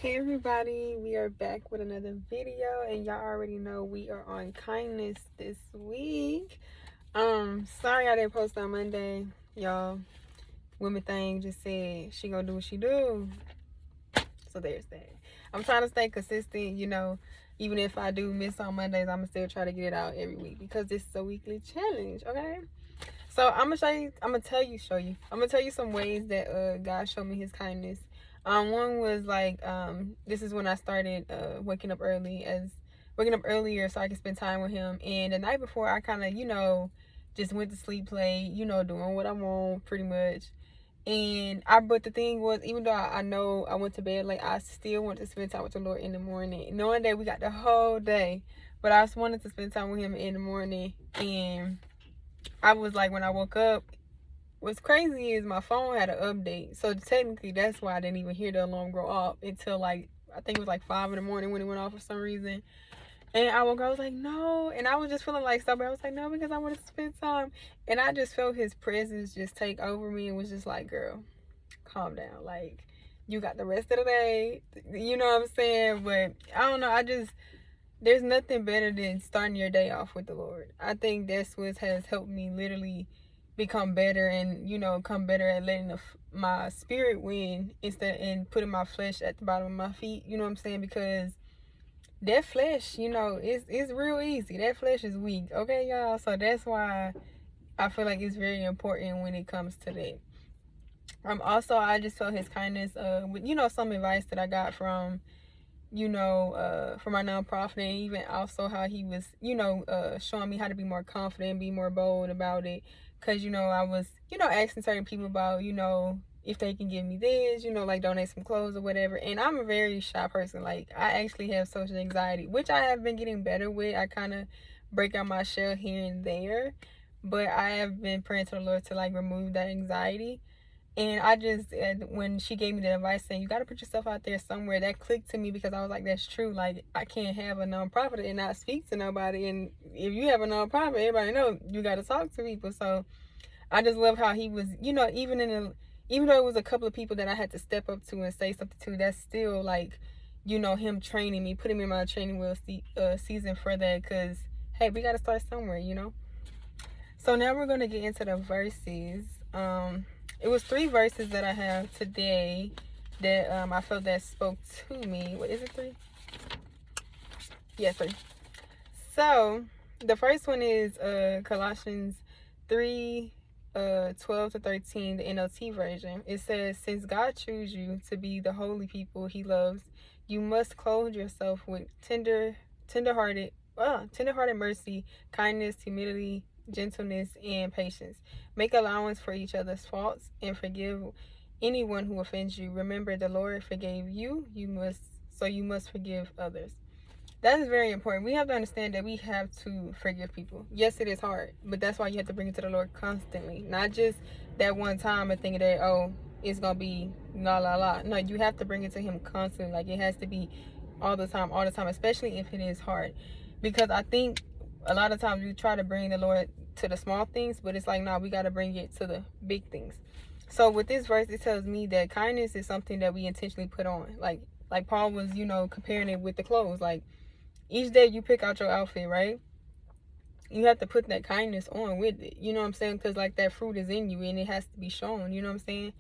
Hey everybody, we are back with another video, and y'all already know we are on kindness this week. Sorry I didn't post on Monday, y'all. Women thing just said she gonna do what she do. So there's that. I'm trying to stay consistent, even if I do miss on Mondays, I'ma still try to get it out every week because this is a weekly challenge, okay? So I'm gonna tell you some ways that God showed me his kindness. One was like this is when I started waking up earlier so I could spend time with him. And the night before I kinda, just went to sleep, played, doing what I want pretty much. But the thing was, even though I know I went to bed late, I still want to spend time with the Lord in the morning, knowing that we got the whole day. But I just wanted to spend time with him in the morning. And I was like, when I woke up, what's crazy is my phone had an update. So technically, that's why I didn't even hear the alarm go off until like, I think it was like 5 in the morning when it went off for some reason. And I woke up, I was like, no. And I was just feeling like something. I was like, no, because I wanted to spend time. And I just felt his presence just take over me and was just like, girl, calm down. Like, you got the rest of the day. You know what I'm saying? But I don't know. There's nothing better than starting your day off with the Lord. I think that's what has helped me literally become better and, come better at letting my spirit win and putting my flesh at the bottom of my feet. You know what I'm saying? Because that flesh, it's real easy. That flesh is weak. Okay, y'all? So that's why I feel like it's very important when it comes to that. Also, I just felt his kindness with, some advice that I got from for my nonprofit, and even also how he was, showing me how to be more confident, be more bold about it. Cause, I was, asking certain people about, if they can give me this, like donate some clothes or whatever. And I'm a very shy person. Like, I actually have social anxiety, which I have been getting better with. I kind of break out my shell here and there, but I have been praying to the Lord to like remove that anxiety. And when she gave me the advice saying, you got to put yourself out there somewhere, that clicked to me because I was like, that's true. Like, I can't have a nonprofit and not speak to nobody. And if you have a nonprofit, everybody know you got to talk to people. So I just love how he was, even though it was a couple of people that I had to step up to and say something to, that's still like, him training me, putting me in my training wheel season for that. Because, hey, we got to start somewhere. So now we're going to get into the verses. It was 3 verses that I have today that I felt that spoke to me. What is it, 3? Yeah, 3. So the first one is Colossians 3, 12 to 13, the NLT version. It says, since God chose you to be the holy people he loves, you must clothe yourself with tender-hearted mercy, kindness, humility, gentleness, and patience. Make allowance for each other's faults and forgive anyone who offends you. Remember, the Lord forgave you. You must forgive others. That is very important. We have to understand that we have to forgive people. Yes, it is hard, but that's why you have to bring it to the Lord constantly, not just that one time and thinking that, oh, it's gonna be la la la. No, you have to bring it to him constantly. Like, it has to be all the time, especially if it is hard. Because I think a lot of times we try to bring the Lord to the small things, but it's like, no, we got to bring it to the big things. So with this verse, it tells me that kindness is something that we intentionally put on. Like Paul was, comparing it with the clothes. Like, each day you pick out your outfit, right? You have to put that kindness on with it. You know what I'm saying? Because like that fruit is in you and it has to be shown. You know what I'm saying?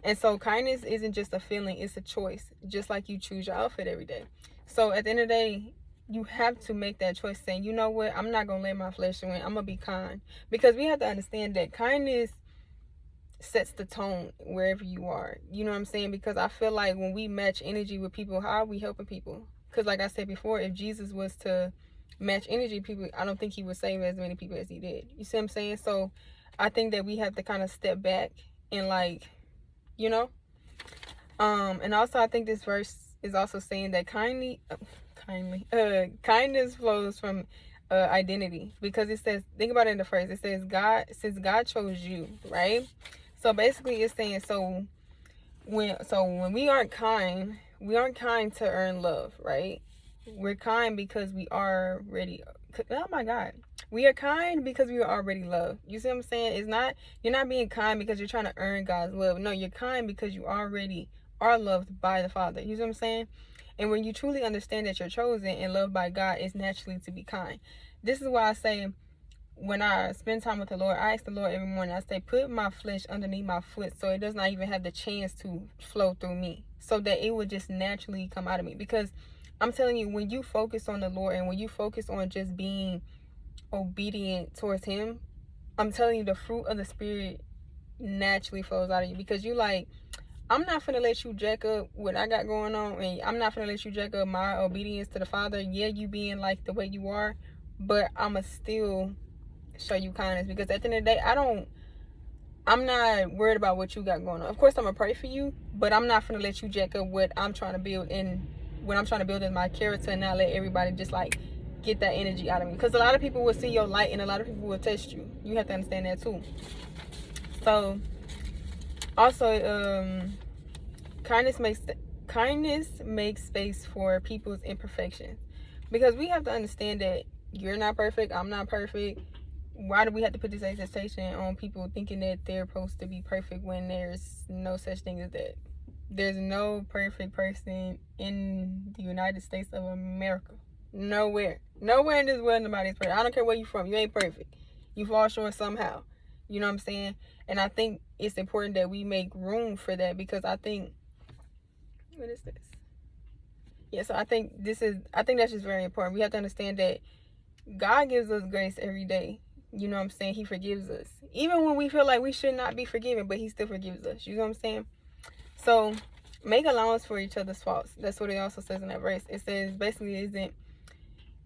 And so kindness isn't just a feeling, it's a choice. Just like you choose your outfit every day. So at the end of the day, you have to make that choice saying, you know what, I'm not going to let my flesh win. I'm going to be kind. Because we have to understand that kindness sets the tone wherever you are. You know what I'm saying? Because I feel like when we match energy with people, how are we helping people? Because like I said before, if Jesus was to match energy people, I don't think he would save as many people as he did. You see what I'm saying? So I think that we have to kind of step back and like, and also I think this verse is also saying that kindness flows from identity, because it says, think about it in the phrase, it says since God chose you, right? So basically it's saying, when we aren't kind to earn love, right? We're kind because we are already, oh my God, we are kind because we are already loved. You see what I'm saying? You're not being kind because you're trying to earn God's love. No, you're kind because you already are loved by the Father. You see what I'm saying? And when you truly understand that you're chosen and loved by God, it's naturally to be kind. This is why I say, when I spend time with the Lord, I ask the Lord every morning, I say, put my flesh underneath my foot so it does not even have the chance to flow through me, so that it would just naturally come out of me. Because I'm telling you, when you focus on the Lord and when you focus on just being obedient towards Him, I'm telling you, the fruit of the Spirit naturally flows out of you. Because you like, I'm not finna let you jack up what I got going on, and I'm not finna let you jack up my obedience to the Father. Yeah, you being like the way you are, but I'ma still show you kindness. Because at the end of the day, I'm not worried about what you got going on. Of course, I'm gonna pray for you, but I'm not gonna let you jack up what I'm trying to build. And what I'm trying to build is my character, and not let everybody just like get that energy out of me. Because a lot of people will see your light, and a lot of people will test you. You have to understand that too. So also, kindness makes space for people's imperfections. Because we have to understand that you're not perfect, I'm not perfect. Why do we have to put this expectation on people thinking that they're supposed to be perfect when there's no such thing as that? There's no perfect person in the United States of America. Nowhere in this world nobody's perfect. I don't care where you're from, you ain't perfect. You fall short somehow. You know what I'm saying? And I think it's important that we make room for that. Because I think, what is this? Yeah, so I think that's just very important. We have to understand that God gives us grace every day. You know what I'm saying? He forgives us. Even when we feel like we should not be forgiven, but He still forgives us. You know what I'm saying? So make allowance for each other's faults. That's what it also says in that verse. It says basically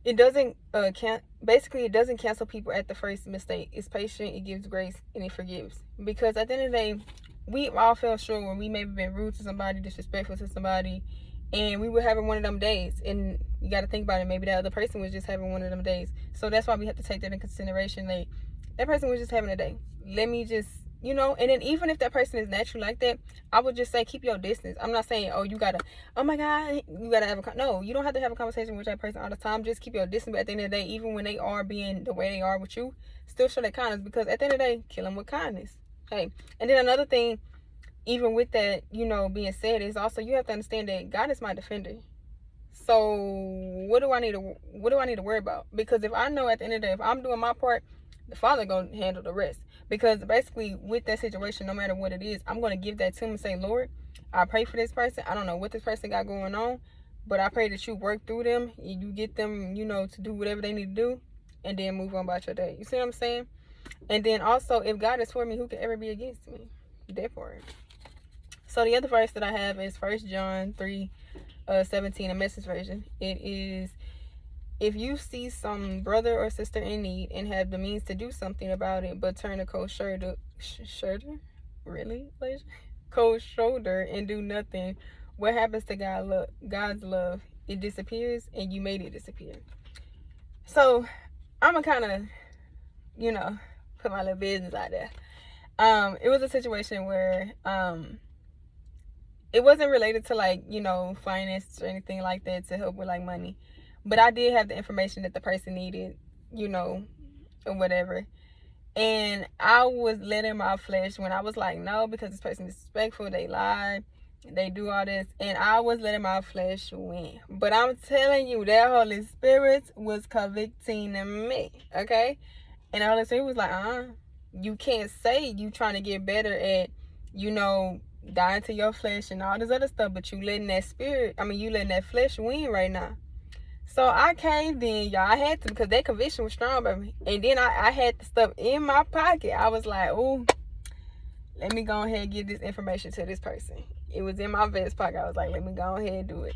it doesn't cancel people at the first mistake. It's patient, it gives grace, and it forgives. Because at the end of the day, we all fell short when we maybe been rude to somebody, disrespectful to somebody, and we were having one of them days. And you got to think about it. Maybe that other person was just having one of them days. So that's why we have to take that in consideration. Like, that person was just having a day. Let me just, and then even if that person is naturally like that, I would just say, keep your distance. I'm not saying, oh, you gotta, oh my God, you gotta have no, you don't have to have a conversation with that person all the time. Just keep your distance. But at the end of the day, even when they are being the way they are with you, still show that kindness. Because at the end of the day, kill them with kindness. Hey, and then another thing, even with that, being said, is also you have to understand that God is my defender. So what do I need to worry about? Because if I know at the end of the day, if I'm doing my part, the Father gonna handle the rest. Because basically with that situation, no matter what it is, I'm gonna give that to Him and say, Lord, I pray for this person. I don't know what this person got going on, but I pray that you work through them and you get them, to do whatever they need to do, and then move on about your day. You see what I'm saying? And then also, if God is for me, who could ever be against me? Therefore. So the other verse that I have is 1 John 3:17, a Message version. It is, if you see some brother or sister in need and have the means to do something about it, but turn a cold shoulder, cold shoulder and do nothing, what happens to God's love? It disappears, and you made it disappear. So I'm gonna kind of, put my little business out there. It was a situation where it wasn't related to like, finance or anything like that, to help with like money. But I did have the information that the person needed, or whatever. And I was letting my flesh, when I was like, no, because this person is disrespectful, they lie, they do all this. And I was letting my flesh win. But I'm telling you, that Holy Spirit was convicting me, okay? And the Holy Spirit was like, you can't say you trying to get better at, dying to your flesh and all this other stuff, but you letting that flesh win right now. So I caved in, y'all. I had to, because that conviction was strong, baby. And then I had the stuff in my pocket. I was like, oh, let me go ahead and give this information to this person. It was in my vest pocket. I was like, let me go ahead and do it.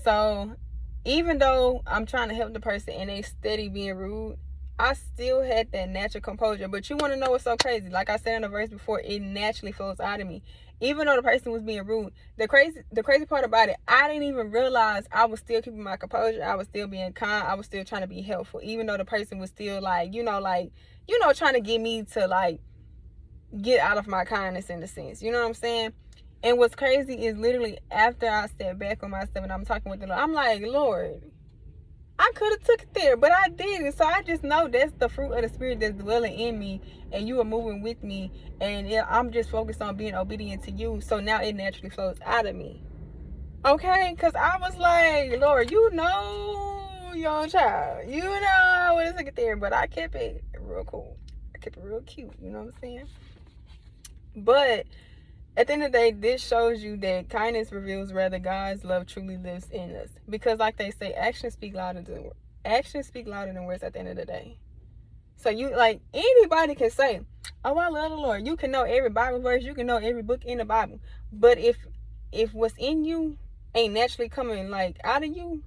So even though I'm trying to help the person and they steady being rude, I still had that natural composure. But you want to know what's so crazy? Like I said in the verse before, it naturally flows out of me. Even though the person was being rude, the crazy part about it, I didn't even realize I was still keeping my composure. I was still being kind. I was still trying to be helpful, even though the person was still like, trying to get me to like get out of my kindness in a sense. You know what I'm saying? And what's crazy is literally after I step back on myself and I'm talking with the Lord, I'm like, Lord, I could have took it there, but I didn't. So I just know that's the fruit of the Spirit that's dwelling in me, and you are moving with me, and I'm just focused on being obedient to you. So now it naturally flows out of me. Okay, because I was like, Lord, you know your child. You know I would have took it there, but I kept it real cool. I kept it real cute. You know what I'm saying? But at the end of the day, this shows you that kindness reveals whether God's love truly lives in us. Because like they say, actions speak louder than words at the end of the day. So you, like, anybody can say, oh, I love the Lord. You can know every Bible verse, you can know every book in the Bible. But if what's in you ain't naturally coming like out of you,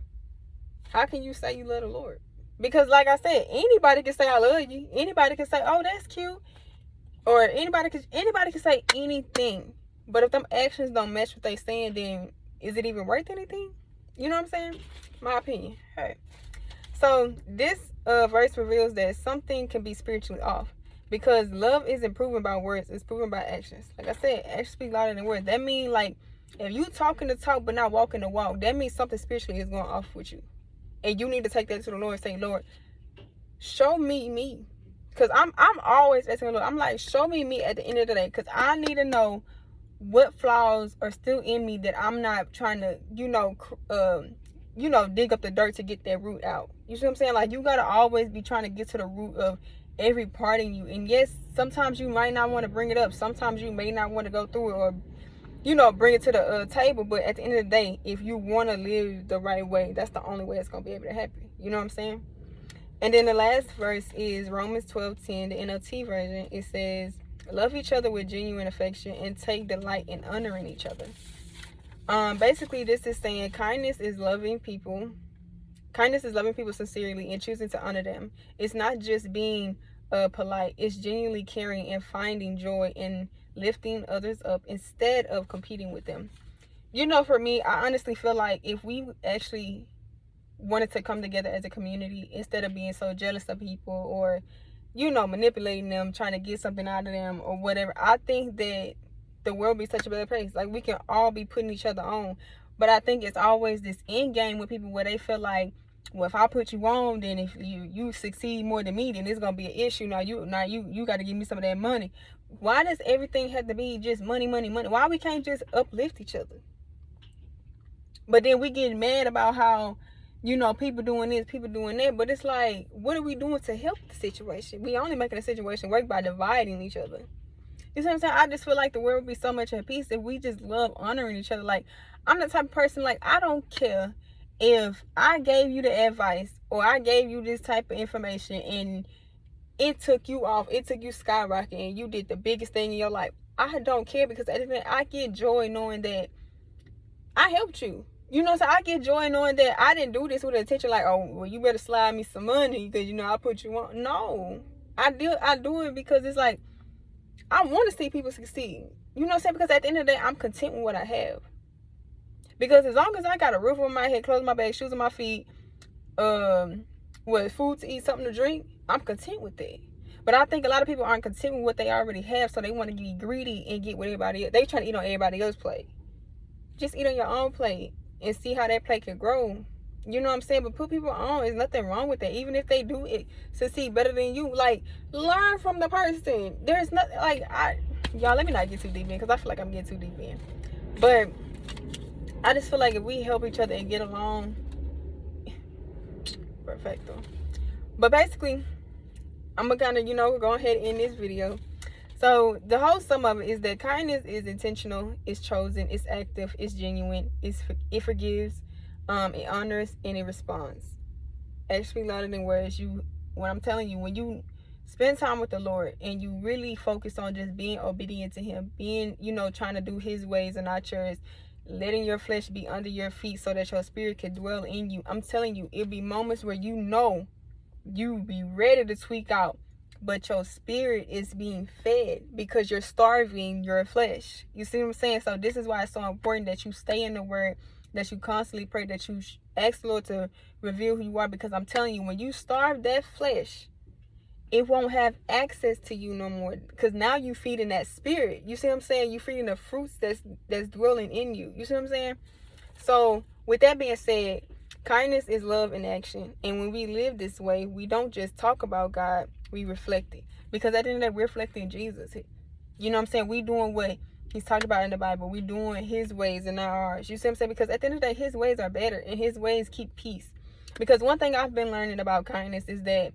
how can you say you love the Lord? Because like I said, anybody can say I love you. Anybody can say, oh, that's cute. Or anybody can say anything, but if them actions don't match what they saying, then is it even worth anything? You know what I'm saying? My opinion. Hey, so this verse reveals that something can be spiritually off, because love isn't proven by words; it's proven by actions. Like I said, actions speak louder than words. That means, like, if you talking the talk but not walking the walk, that means something spiritually is going off with you, and you need to take that to the Lord and say, Lord, show me. Because I'm always asking the Lord, I'm like, show me at the end of the day. Because I need to know what flaws are still in me that I'm not trying to, dig up the dirt to get that root out. You see what I'm saying? Like, you got to always be trying to get to the root of every part in you. And yes, sometimes you might not want to bring it up. Sometimes you may not want to go through it or, bring it to the table. But at the end of the day, if you want to live the right way, that's the only way it's going to be able to happen. You know what I'm saying? And then the last verse is Romans 12:10, the NLT version. It says, love each other with genuine affection and take delight in honoring each other. Basically, this is saying kindness is loving people. Kindness is loving people sincerely and choosing to honor them. It's not just being polite. It's genuinely caring and finding joy in lifting others up instead of competing with them. For me, I honestly feel like if we actually wanted to come together as a community instead of being so jealous of people or manipulating them, trying to get something out of them or whatever, I think that the world would be such a better place. Like, we can all be putting each other on, but I think it's always this end game with people where they feel like, well, if I put you on, then if you succeed more than me, then it's gonna be an issue. Now you got to give me some of that money. Why does everything have to be just money? Why we can't just uplift each other? But then we get mad about how people doing this, people doing that. But it's like, what are we doing to help the situation? We only making the situation work by dividing each other. You see what I'm saying? I just feel like the world would be so much at peace if we just love honoring each other. Like, I'm the type of person, like, I don't care if I gave you the advice or I gave you this type of information and it took you off, it took you skyrocketing and you did the biggest thing in your life. I don't care, because at the end, I get joy knowing that I helped you. So I get joy knowing that I didn't do this with the intention like, oh, well, you better slide me some money because, I put you on. No, I do it because it's like, I want to see people succeed. You know what I'm saying? Because at the end of the day, I'm content with what I have. Because as long as I got a roof over my head, clothes on my back, shoes on my feet, food to eat, something to drink, I'm content with that. But I think a lot of people aren't content with what they already have, so they want to be greedy and get what everybody else. They trying to eat on everybody else's plate. Just eat on your own plate and see how that plate can grow. You know what I'm saying? But put people on, there's nothing wrong with that. Even if they do it succeed better than you, like, learn from the person. There's nothing, like, y'all, let me not get too deep in, because I feel like I'm getting too deep in. But I just feel like if we help each other and get along, perfecto. But basically, I'm gonna kind of, go ahead and end this video. So the whole sum of it is that kindness is intentional, it's chosen, it's active, it's genuine, it forgives, it honors, and it responds. Actually, louder than words. What I'm telling you, when you spend time with the Lord and you really focus on just being obedient to Him, being, trying to do His ways and not yours, letting your flesh be under your feet so that your spirit can dwell in you. I'm telling you, it'll be moments where you be ready to tweak out, but your spirit is being fed because you're starving your flesh. You see what I'm saying? So this is why it's so important that you stay in the Word, that you constantly pray, that you ask the Lord to reveal who you are. Because I'm telling you, when you starve that flesh, it won't have access to you no more, because now you feeding that spirit. You see what I'm saying? You feeding the fruits that's dwelling in you. You see what I'm saying? So with that being said, Kindness is love in action. And when we live this way, we don't just talk about God, we reflect it. Because at the end of the day, we're reflecting Jesus. You know what I'm saying? We doing what he's talked about in the Bible. We doing his ways and not ours. You see what I'm saying? Because at the end of the day, his ways are better and his ways keep peace. Because one thing I've been learning about kindness is that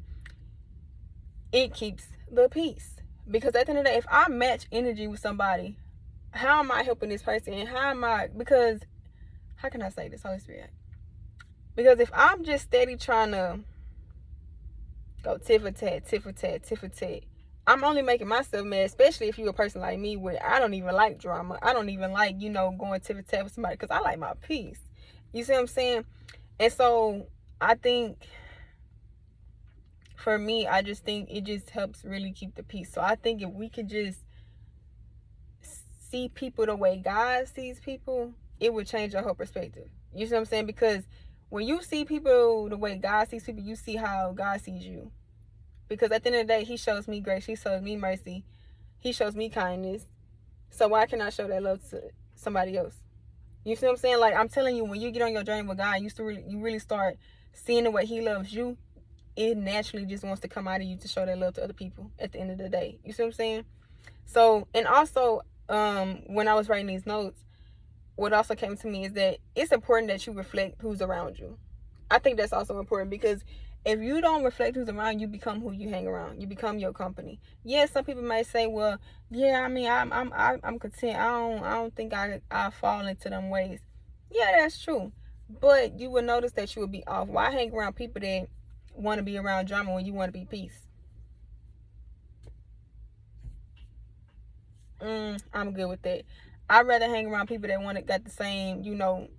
it keeps the peace. Because at the end of the day, if I match energy with somebody, how am I helping this person? And how am I, because, how can I say this, Holy Spirit? Because if I'm just steady trying to go tit for tat, tit for tat, tit for tat, I'm only making myself mad, especially if you're a person like me where I don't even like drama. I don't even like, going tit for tat with somebody because I like my peace. You see what I'm saying? And so I think for me, I just think it just helps really keep the peace. So I think if we could just see people the way God sees people, it would change your whole perspective. You see what I'm saying? Because when you see people the way God sees people, you see how God sees you. Because at the end of the day, he shows me grace, he shows me mercy, he shows me kindness. So why can't I show that love to somebody else? You see what I'm saying? Like, I'm telling you, when you get on your journey with God, you really start seeing the way he loves you. It naturally just wants to come out of you to show that love to other people at the end of the day. You see what I'm saying? So, and also, when I was writing these notes, what also came to me is that it's important that you reflect who's around you. I think that's also important because if you don't reflect who's around, you become who you hang around. You become your company. Yes, some people might say, "Well, yeah, I mean, I'm content. I don't think I fall into them ways." Yeah, that's true. But you will notice that you will be off. Why hang around people that want to be around drama when you want to be peace? I'm good with that. I'd rather hang around people that got the same,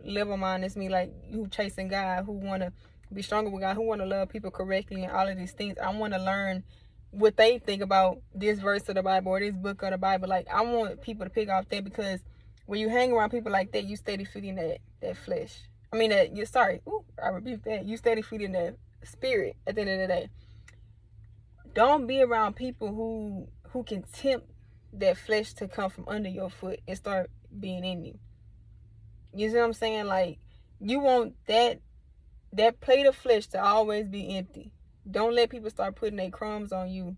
level mind as me, like who chasing God, who want to be stronger with God, who want to love people correctly and all of these things. I want to learn what they think about this verse of the Bible or this book of the Bible. Like, I want people to pick off that because when you hang around people like that, you steady feeding that flesh. I mean, I rebuke that. You steady feeding that spirit at the end of the day. Don't be around people who can tempt that flesh to come from under your foot and start being in you. You see what I'm saying? Like, you want that plate of flesh to always be empty. Don't let people start putting their crumbs on you,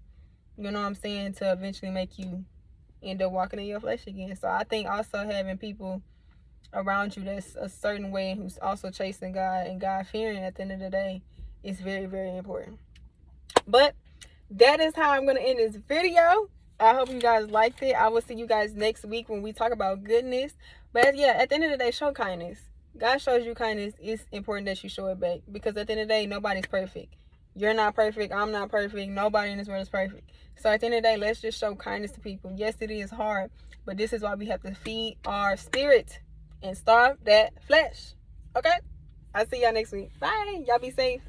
you know what I'm saying, to eventually make you end up walking in your flesh again. So I think also having people around you that's a certain way who's also chasing God and God fearing at the end of the day is very, very important. But that is how I'm going to end this video. I hope you guys liked it. I will see you guys next week when we talk about goodness. But yeah, at the end of the day, show kindness. God shows you kindness. It's important that you show it back. Because at the end of the day, nobody's perfect. You're not perfect. I'm not perfect. Nobody in this world is perfect. So at the end of the day, let's just show kindness to people. Yes, it is hard. But this is why we have to feed our spirit and starve that flesh. Okay? I'll see y'all next week. Bye. Y'all be safe.